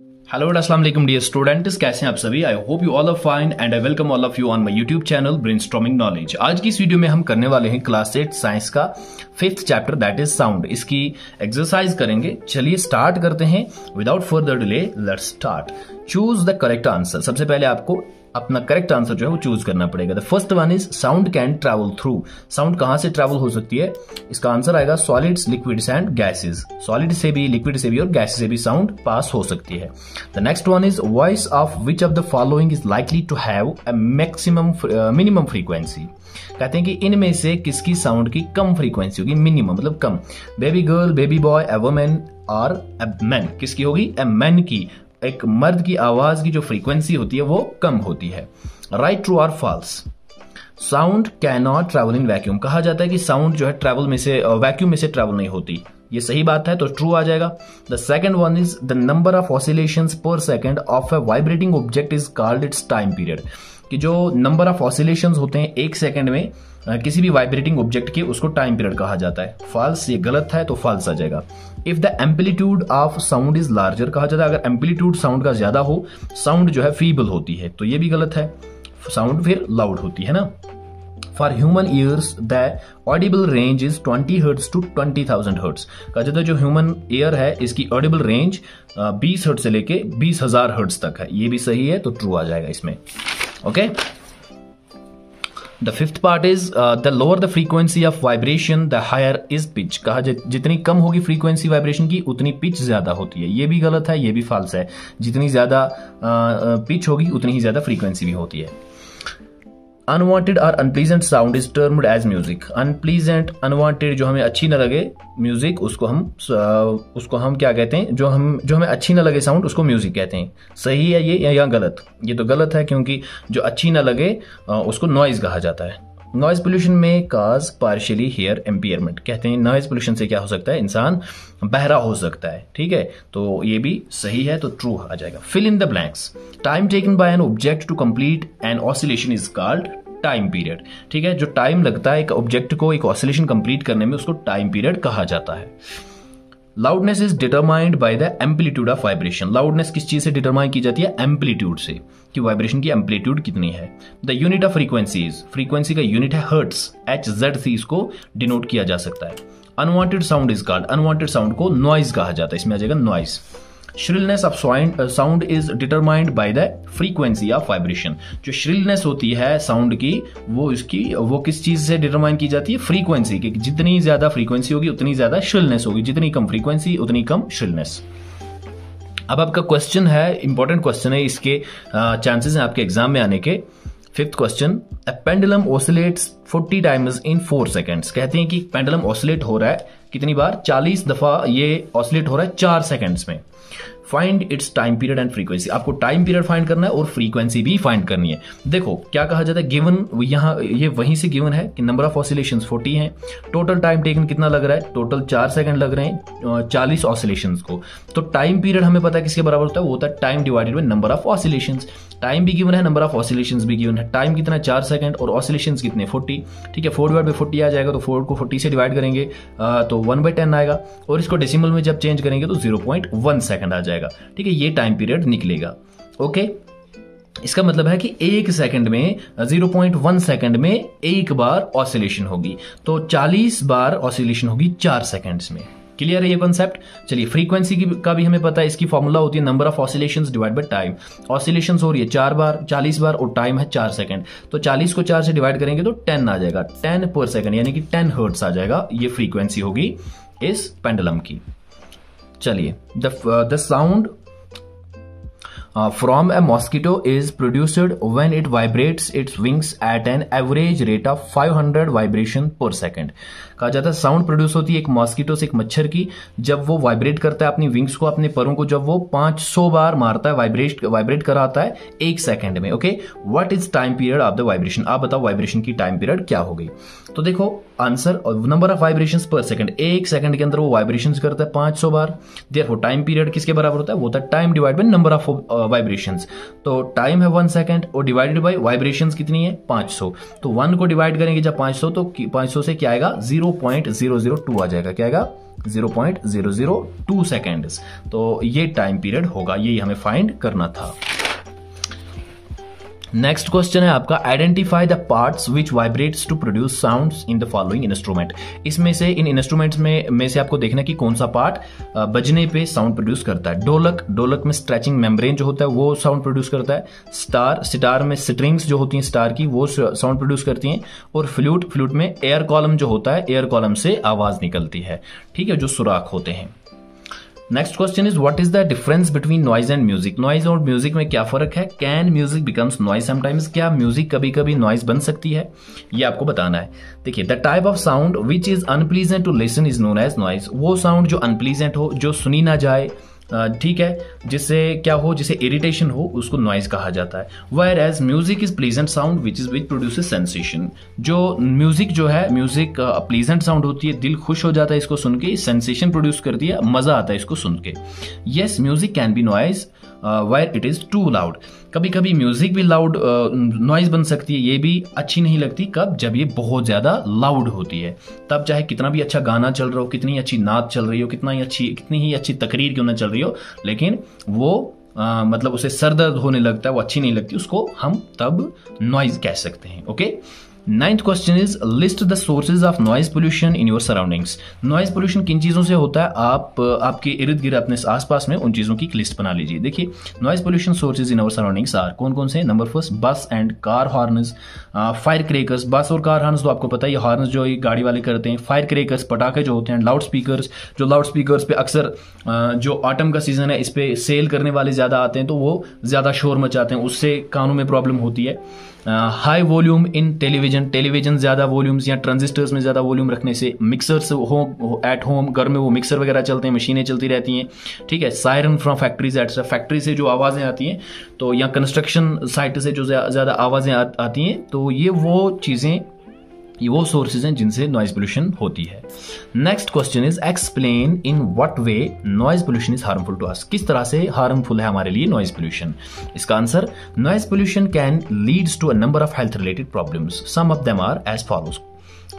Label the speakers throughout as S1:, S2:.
S1: Hello अस्सलाम वालेकुम dear students, कैसे हैं आप सभी। I hope you all are fine and I welcome all of you on my YouTube channel brainstorming knowledge. आज की इस वीडियो में हम करने वाले हैं क्लास 8 साइंस का 5th chapter that is sound. इसकी एक्सरसाइज करेंगे। चलिए स्टार्ट करते हैं without further delay. Let's start. Choose the correct answer. सबसे पहले आपको अपना करेक्ट आंसर जो है वो चूज करना पड़ेगा। The first one is sound can travel through. Sound कहां से ट्रैवल हो सकती है? इसका आंसर आएगा solids, liquids and gases. Solid से भी, लिक्विड से भी और गैस से भी साउंड पास हो सकती है। The next one is voice of which of the following is likely to have a minimum frequency. कहते हैं कि इनमें से किसकी साउंड की कम फ्रीक्वेंसी होगी? मिनिमम मतलब कम। Baby girl, baby boy, a woman और ए मैन। किसकी होगी? ए मैन की। एक मर्द की आवाज की जो फ्रीक्वेंसी होती है वो कम होती है। राइट, ट्रू और false? Sound can not travel in vacuum. कहा जाता है कि साउंड जो है ट्रैवल में से, वैक्यूम में से ट्रैवल नहीं होती। ये सही बात है तो ट्रू आ जाएगा। The second one is the number of oscillations per second of a vibrating object is called its time period. कि जो नंबर ऑफ ऑसिलेशंस होते हैं एक सेकंड में किसी भी वाइब्रेटिंग ऑब्जेक्ट के, उसको टाइम पीरियड कहा जाता है। फॉल्स, ये गलत है तो फॉल्स आ जाएगा। If the amplitude of sound is larger, कहा जाता है अगर एम्पलीट्यूड साउंड का ज्यादा हो, साउंड जो है फीबल होती है, तो ये भी गलत है। साउंड फिर लाउड होती है ना। For human ears the audible range is 20 hertz to 20,000 hertz. कहा जाता है जो ह्यूमन ईयर है इसकी ऑडिबल रेंज 20 हर्ट्ज से लेके 20,000 हर्ट्ज तक है। ये भी सही है तो ट्रू आ जाएगा इसमें। Okay. The fifth part is the lower the frequency of vibration, the higher is pitch। कहा जितनी कम होगी फ्रीक्वेंसी वाइब्रेशन की उतनी पिच ज्यादा होती है। ये भी गलत है, ये भी फाल्स है। जितनी ज्यादा पिच होगी उतनी ही ज्यादा फ्रीक्वेंसी भी होती है। अनवांटेड और unpleasant sound is termed as music. Unpleasant, unwanted, जो हमें अच्छी न लगे म्यूजिक, उसको हम क्या कहते हैं? जो हमें अच्छी न लगे साउंड, उसको म्यूजिक कहते हैं। सही है ये या गलत? ये तो गलत है, क्योंकि जो अच्छी न लगे उसको नॉइज कहा जाता है। नॉइज पोल्यूशन में काज पार्शियली हेयर एम्पियरमेंट। कहते हैं नॉइज पोल्यूशन से क्या हो सकता है? इंसान बहरा हो सकता है। ठीक है, तो ये भी सही है तो ट्रू आ जाएगा। Fill in the blanks. Time taken by an object to complete an oscillation is called time period. ठीक है, जो टाइम लगता है एक ऑब्जेक्ट को एक ऑसिलेशन कंप्लीट करने में, उसको टाइम पीरियड कहा जाता है। Loudness is determined by the amplitude of vibration. Loudness किस चीज से डिटरमाइन की जाती है? एम्पलीट्यूड से, कि वाइब्रेशन की एम्पलीट्यूड कितनी है। The unit of frequency is, frequency का यूनिट है हर्ट्स, HZ से इसको डिनोट किया जा सकता है। Unwanted sound is called, unwanted sound को नॉइज कहा जाता है। इसमें आ जाएगा noise. Shrillness of sound is determined by the frequency of vibration. जो श्रिलनेस होती है साउंड की, वो किस चीज से डिटरमाइन की जाती है? फ्रीक्वेंसी की। जितनी ज्यादा फ्रीक्वेंसी होगी उतनी ज्यादा श्रिलनेस होगी, जितनी कम फ्रीक्वेंसी उतनी कम श्रिलनेस। अब आपका क्वेश्चन है, इंपॉर्टेंट क्वेश्चन है, इसके चांसेस हैं आपके एग्जाम में आने के। 5th question, a pendulum oscillates 40 times in 4 seconds. कहते हैं कि पेंडुलम ऑसिलेट हो रहा है कितनी बार? 40 दफा ये ऑसिलेट हो रहा है 4 सेकेंड्स में। Find its time period and frequency. आपको टाइम पीरियड फाइंड करना है और फ्रीक्वेंसी भी फाइंड करनी है। देखो क्या कहा जाता है, गिवन, यहाँ ये वहीं से गिवन है कि नंबर ऑफ ऑसिलेशंस 40 हैं। टोटल टाइम टेकन कितना लग रहा है? टोटल 4 सेकंड लग रहे हैं 40 ऑसिलेशंस को। तो टाइम पीरियड हमें पता है किसके बराबर होता है? वो होता है time divided by number of oscillations. Time भी गिवन है, नंबर ऑफ ऑसिलेशंस भी गिवन है। टाइम कितना? 4 सेकंड और ऑसिलेशंस कितने? 40। ठीक है, 4 डिवाइड बाय 40 आ जाएगा, तो 4 को 40 से डिवाइड करेंगे तो 1/10 आएगा, और इसको डेसिमल में जब चेंज करेंगे तो 0.1 सेकंड आ जाएगा। ठीक है, ये टाइम पीरियड निकलेगा। ओके, इसका मतलब है कि 1 सेकंड में 0.1 सेकंड में एक बार ऑसिलेशन होगी, तो 40 बार ऑसिलेशन होगी 4 सेकंड्स में। क्लियर है ये कॉन्सेप्ट? चलिए, फ्रीक्वेंसी का भी हमें पता है, इसकी फॉर्मूला होती है number of oscillations divide by time. Oscillations हो रही है 4 बार, 40 बार, और टाइम है 4 सेकंड, तो 40 को 4 से डिवाइड करेंगे तो 10 आ जाएगा, 10 पर सेकंड, यानी कि 10 हर्ट्ज आ जाएगा। ये फ्रीक्वेंसी होगी इस पेंडुलम की। चलिए, the sound from a mosquito is produced when it vibrates its wings at an average rate of 500 vibration per second। कहा जाता है साउंड प्रोड्यूस होती है एक मॉस्किटो से, एक मच्छर की, जब वो वाइब्रेट करता है अपनी विंग्स को, अपने परों को, जब वो 500 बार मारता है, वाइब्रेट कराता है 1 सेकंड में। Okay, what is time period of the vibration? आप बताओ वाइब्रेशन की टाइम पीरियड क्या होगी? तो देखो आंसर, नंबर ऑफ वाइब्रेशंस पर सेकंड, 1 सेकंड के अंदर वो वाइब्रेशंस करता है 500 बार। देयरफॉर टाइम पीरियड किसके बराबर होता है? वो होता है time divide by number of vibrations. तो टाइम है 1 सेकंड और डिवाइडेड बाय वाइब्रेशंस कितनी है? 500। तो 1 को डिवाइड करेंगे जब 500, तो 500 से क्या आएगा? 0. 0.002 आ जाएगा। क्या आएगा? 0.002 सेकेंड्स। तो ये टाइम पीरियड होगा, यही हमें फाइंड करना था। नेक्स्ट क्वेश्चन है आपका, identify the parts which vibrates to produce sounds in the following instrument. इसमें से इन इंस्ट्रूमेंट्स में से आपको देखना है कि कौन सा पार्ट बजने पे साउंड प्रोड्यूस करता है। ढोलक में स्ट्रेचिंग मेम्ब्रेन जो होता है वो साउंड प्रोड्यूस करता है। सितार में स्ट्रिंग्स जो होती हैं स्टार की वो साउंड प्रोड्यूस करती हैं। और फ्लूट में एयर कॉलम जो होता है, एयर कॉलम से आवाज निकलती है, ठीक है, जो सुराख होते हैं। Next question is what is the difference between noise and music. Noise और म्यूजिक में क्या फर्क है? Can music becomes noise sometimes. क्या म्यूजिक कभी कभी नॉइज बन सकती है? ये आपको बताना है। देखिए, the type of sound which is unpleasant to listen is known as noise. वो साउंड जो अनप्लीजेंट हो, जो सुनी ना जाए, ठीक है, जिससे क्या हो, जिसे इरिटेशन हो, उसको नॉइज कहा जाता है। Whereas music is pleasant sound which produces sensation. जो म्यूजिक जो है, म्यूजिक प्लीजेंट साउंड होती है, दिल खुश हो जाता है इसको सुन के, सेंसेशन प्रोड्यूस करती है, मजा आता है इसको सुन के। Yes, music can be noise where it is too loud. कभी कभी म्यूजिक भी लाउड नॉइज बन सकती है, ये भी अच्छी नहीं लगती। कब? जब ये बहुत ज्यादा लाउड होती है, तब चाहे कितना भी अच्छा गाना चल रहा हो, कितनी अच्छी नात चल रही हो, कितनी ही अच्छी तकरीर क्यों ना चल रही हो, लेकिन वो मतलब उसे सर दर्द होने लगता है, वो अच्छी नहीं लगती, उसको हम तब नॉइज कह सकते हैं। Okay. Ninth question is list the sources of noise pollution in your surroundings. Noise pollution किन चीजों से होता है? आपके इर्द गिर्द, अपने आसपास में उन चीजों की लिस्ट बना लीजिए। देखिए, noise pollution sources in our surroundings are, कौन कौन से? Number first, bus and car horns, fire crackers. Bus और कार हॉर्न्स तो आपको पता है, हॉर्न्स जो ये गाड़ी वाले करते हैं। फायर क्रेकर्स, पटाखे जो होते हैं। लाउड स्पीकर्स, जो लाउड स्पीकर्स पे अक्सर जो ऑटम का सीजन है इस पे सेल करने वाले ज्यादा आते हैं, तो वो ज्यादा शोर मचाते हैं, उससे कानों में प्रॉब्लम होती है। हाई वॉल्यूम इन टेलीविजन ज्यादा वॉल्यूम्स या ट्रांजिस्टर्स में ज्यादा वॉल्यूम रखने से। मिक्सर्स एट होम, घर में वो मिक्सर वगैरह चलते हैं, मशीनें चलती रहती हैं, ठीक है। Siren from factories etcetera, factory से जो आवाजें आती हैं, तो या कंस्ट्रक्शन साइट से जो ज्यादा आवाजें आती हैं, तो ये वो चीजें, ये वो सोर्सेज हैं जिनसे नॉइज पोल्यूशन होती है। Next question is explain in what way noise pollution is harmful to us. किस तरह से हार्मफुल है हमारे लिए नॉइज पोल्यूशन? इसका answer, noise pollution can leads to a number of health related problems. Some of them are as follows.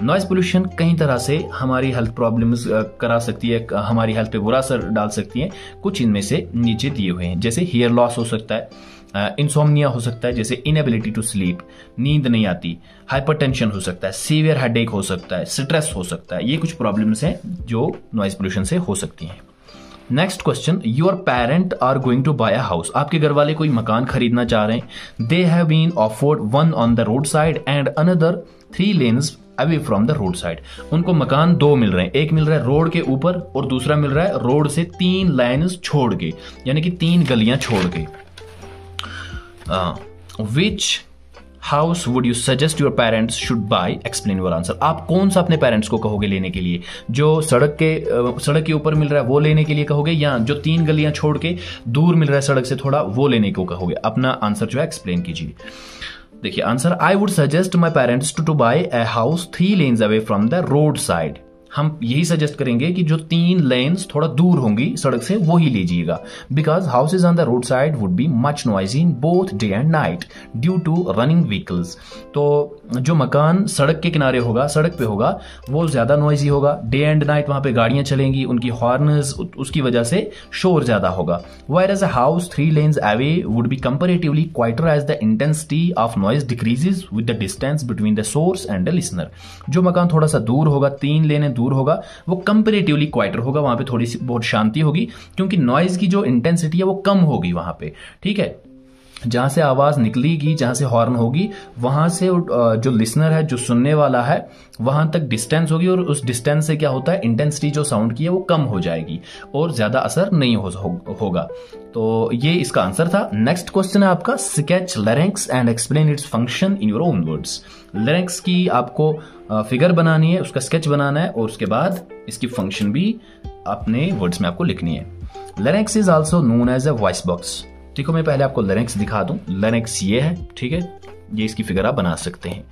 S1: Noise pollution कई तरह से हमारी हेल्थ प्रॉब्लम्स करा सकती है, हमारी हेल्थ पे बुरा असर डाल सकती है। कुछ इनमें से नीचे दिए हुए हैं, जैसे हेयर लॉस हो सकता है, इंसोम्निया हो सकता है, जैसे इनएबिलिटी टू स्लीप, नींद नहीं आती, हाइपरटेंशन हो सकता है, सीवियर हेडेक हो सकता है, स्ट्रेस हो सकता है। ये कुछ प्रॉब्लम्स हैं जो नॉइज पोल्यूशन से हो सकती हैं। Next question, your parent are going to buy a house. आपके घर वाले कोई मकान खरीदना चाह रहे हैं। They have been offered one on the road side and another 3 lanes away from the road side. उनको मकान 2 मिल रहे हैं, एक मिल रहा है रोड के ऊपर और दूसरा मिल रहा है रोड से 3 लाइन्स छोड़ के, यानी कि 3 गलियां छोड़ के। विच house would you suggest your parents should buy? Explain your answer. आप कौन सा अपने पेरेंट्स को कहोगे लेने के लिए? जो सड़क के ऊपर मिल रहा है वो लेने के लिए कहोगे, या जो 3 गलियां छोड़ के दूर मिल रहा है सड़क से थोड़ा, वो लेने को कहोगे? अपना आंसर जो है एक्सप्लेन कीजिए। देखिए answer, I would suggest my parents to buy a house 3 lanes away from the road side. हम यही सजेस्ट करेंगे कि जो 3 lanes थोड़ा दूर होंगी सड़क से, वो ही लीजिएगा। Because houses on the road side would be much noisy in both day and night due to running vehicles. तो जो मकान सड़क के किनारे होगा, सड़क पे होगा, वो ज्यादा नॉइजी होगा। डे एंड नाइट वहां पे गाड़ियां चलेंगी, उनकी हॉर्न्स, उसकी वजह से शोर ज्यादा होगा। Whereas a house 3 lanes away would be comparatively quieter as the intensity of noise decreases with the distance between the source and the listener। जो मकान थोड़ा सा दूर होगा, 3 लेने दूर होगा, वो कंपेरेटिवली क्वाइटर होगा, वहां पे थोड़ी सी बहुत शांति होगी, क्योंकि नॉइज की जो इंटेंसिटी है वो कम होगी वहां पे, ठीक है। जहां से आवाज निकलेगी, जहां से हॉर्न होगी, वहां से जो लिसनर है, जो सुनने वाला है, वहां तक डिस्टेंस होगी, और उस डिस्टेंस से क्या होता है, इंटेंसिटी जो साउंड की है वो कम हो जाएगी और ज्यादा असर नहीं होगा। तो ये इसका आंसर था। नेक्स्ट क्वेश्चन है आपका, sketch larynx and explain its function in your own words. Larynx की आपको फिगर बनानी है, उसका स्केच बनाना है, और उसके बाद इसकी फंक्शन भी अपने वर्ड्स में आपको लिखनी है। Larynx is also known as a voice box. देखो मैं पहले आपको लैरिंक्स दिखा दूं। लैरिंक्स ये है, ठीक है, ये इसकी फिगर आप बना सकते हैं।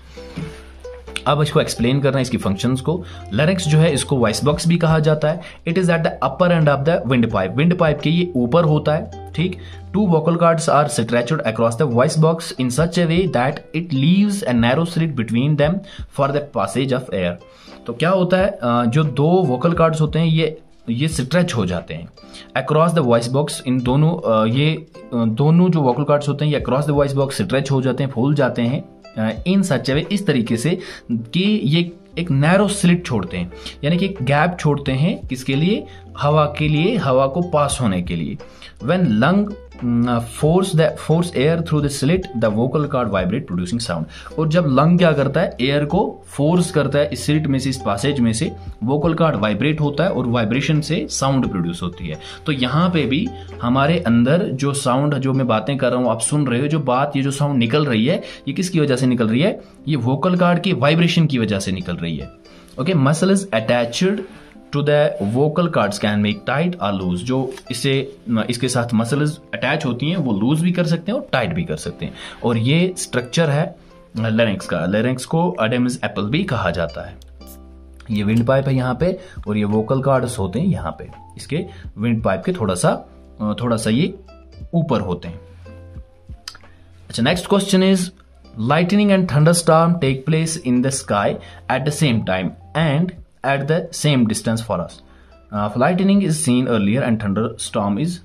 S1: अब इसको एक्सप्लेन करना है, इसकी फंक्शंस को। लैरिंक्स जो है इसको वॉइस बॉक्स भी कहा जाता है। It is at the upper end of the wind pipe, wind pipe के ये ऊपर होता है, ठीक। Two vocal cords are stretched across the voice box in such a way that it leaves a narrow slit between them for the passage of air. तो क्या होता है, जो दो वोकल कार्ड्स होते हैं ये स्ट्रेच हो जाते हैं अक्रॉस द वॉइस बॉक्स। इन दोनों ये दोनों जो वोकल कार्ड्स होते हैं ये across the voice box stretch हो जाते हैं, फूल जाते हैं इन सच वे, इस तरीके से कि ये एक नैरो स्लिट छोड़ते हैं, यानी कि एक गैप छोड़ते हैं किसके लिए, हवा के लिए, हवा को पास होने के लिए। When lung force air through the slit the vocal card vibrate producing sound. और जब लंग क्या करता है, एयर को फोर्स करता है इस स्लिट में से, इस पासेज में से, वोकल कार्ड वाइब्रेट होता है और वाइब्रेशन से साउंड प्रोड्यूस होती है। तो यहाँ पे भी हमारे अंदर जो साउंड, जो मैं बातें कर रहा हूँ आप सुन रहे हो, जो बात, ये जो साउंड निकल रही है ये किसकी वजह से निकल रही है, ये वोकल कार्ड के वाइब्रेशन की वजह से निकल रही है। Okay, muscle is attached to the vocal cords can make tight और लूज। जो इसके साथ मसल्स अटैच होती हैं वो लूज भी कर सकते हैं और टाइट भी कर सकते हैं। और ये स्ट्रक्चर है लैरिंक्स का। लैरिंक्स को अडेमस एप्पल भी कहा जाता है। ये विंड पाइप है यहाँ पे और ये वोकल कार्ड्स होते हैं यहाँ पे, इसके विंड पाइप के थोड़ा सा ये ऊपर होते हैं। अच्छा, next question is lightning and thunderstorm take place in the sky at the same time and at the same distance for us. Lightning is seen earlier and thunderstorm is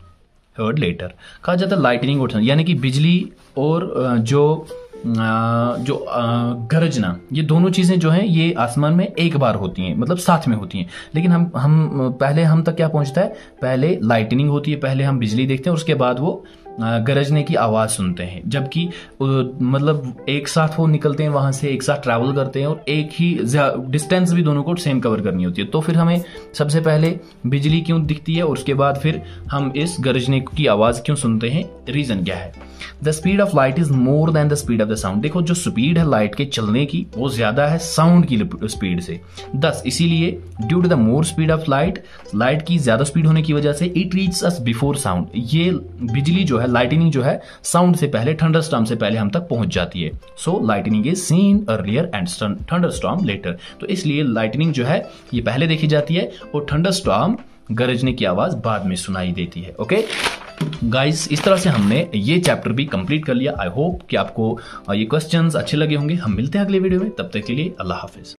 S1: heard later. कहा जाता है lightning और यानी कि बिजली और जो गरजना, ये दोनों चीजें जो हैं ये आसमान में एक बार होती हैं, मतलब साथ में होती हैं। लेकिन हम तक क्या पहुंचता है, पहले लाइटनिंग होती है, पहले हम बिजली देखते हैं और उसके बाद वो गरजने की आवाज सुनते हैं। जबकि मतलब एक साथ वो निकलते हैं वहां से, एक साथ ट्रैवल करते हैं और एक ही डिस्टेंस भी दोनों को सेम कवर करनी होती है। तो फिर हमें सबसे पहले बिजली क्यों दिखती है और उसके बाद फिर हम इस गरजने की आवाज क्यों सुनते हैं, रीजन क्या है। The speed of light is more than the speed of the sound. देखो जो स्पीड है लाइट के चलने की वो ज्यादा है साउंड की स्पीड से। दस इसीलिए due to the more speed of light की ज्यादा स्पीड होने की वजह से it reaches us before sound. ये बिजली जो है, लाइटनिंग जो है, साउंड से पहले, थंडरस्टॉर्म से पहले हम तक पहुंच जाती है। So lightning is seen earlier and thunderstorm later. तो इसलिए लाइटनिंग जो है ये पहले देखी जाती है और थंडरस्टॉर्म, गरजने की आवाज, बाद में सुनाई देती है। ओके गाइस, इस तरह से हमने ये चैप्टर भी कंप्लीट कर लिया। आई होप कि आपको ये क्वेश्चंस अच्छे लगे होंगे। हम मिलते हैं अगले वीडियो में, तब तक के लिए अल्लाह हाफिज।